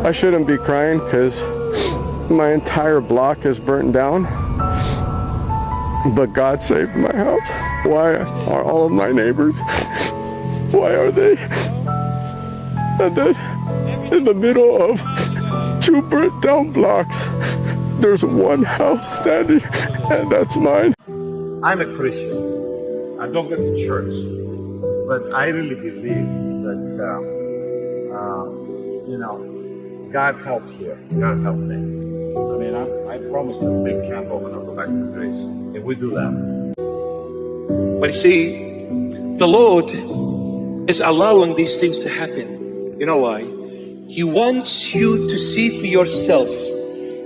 I shouldn't be crying because my entire block is burnt down, but God saved my house. Why are all of my neighbors, why are they in the middle of two burnt down blocks? There's one house standing, and that's mine. I'm a Christian. I don't go to church, but I really believe that, God helped here. God helped me. I mean, I promised a big camp when I go back to Greece. If we do that. But you see, the Lord is allowing these things to happen. You know why? He wants you to see for yourself.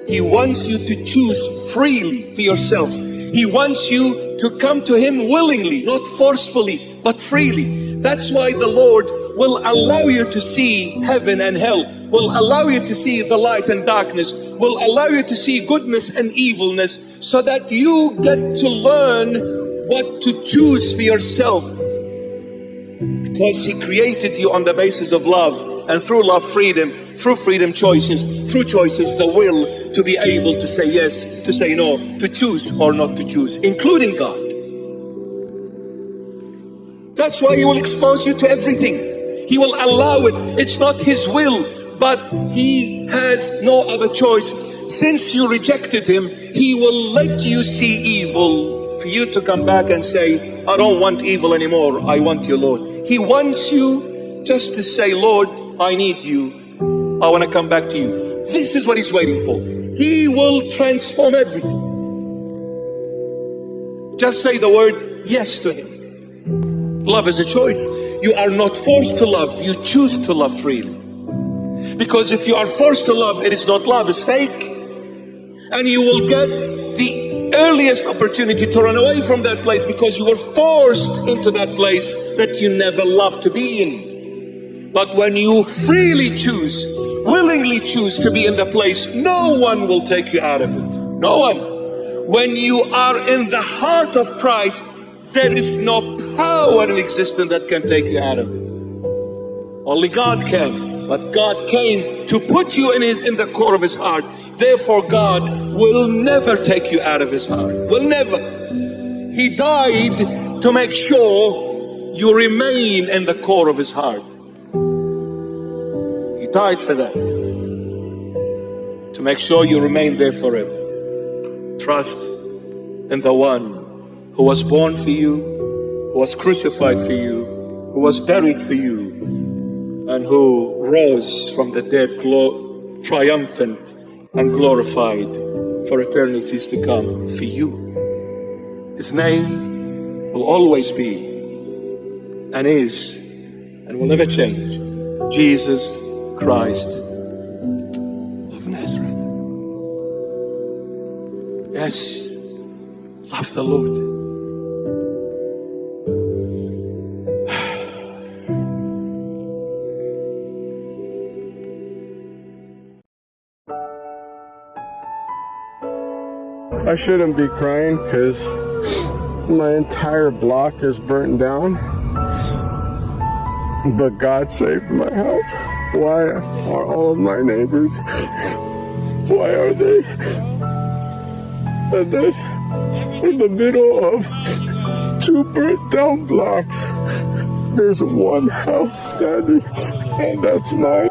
He wants you to choose freely for yourself. He wants you to come to Him willingly, not forcefully, but freely. That's why the Lord will allow you to see heaven and hell, will allow you to see the light and darkness, will allow you to see goodness and evilness, so that you get to learn what to choose for yourself. Because He created you on the basis of love, and through love, freedom, through freedom, choices, through choices, the will to be able to say yes, to say no, to choose or not to choose, including God. That's why He will expose you to everything. He will allow it. It's not His will, but He has no other choice. Since you rejected Him, He will let you see evil for you to come back and say, I don't want evil anymore. I want you, Lord. He wants you just to say, Lord, I need you. I want to come back to you. This is what He's waiting for. He will transform everything. Just say the word yes to Him. Love is a choice. You are not forced to love. You choose to love freely. Because if you are forced to love, it is not love, it's fake. And you will get the earliest opportunity to run away from that place because you were forced into that place that you never loved to be in. But when you freely choose, willingly choose to be in the place, no one will take you out of it. No one. When you are in the heart of Christ, there is no power in existence that can take you out of it. Only God can. But God came to put you in the core of His heart. Therefore, God will never take you out of His heart. Will never. He died to make sure you remain in the core of His heart. He died for that. To make sure you remain there forever. Trust in the one who was born for you, who was crucified for you, who was buried for you, and who rose from the dead triumphant and glorified for eternities to come for you. His name will always be and is and will never change. Jesus Christ of Nazareth. Yes, love the Lord. I shouldn't be crying because my entire block is burnt down, but God saved my house. Why are all of my neighbors, why are they in the middle of two burnt down blocks? There's one house standing, and that's mine.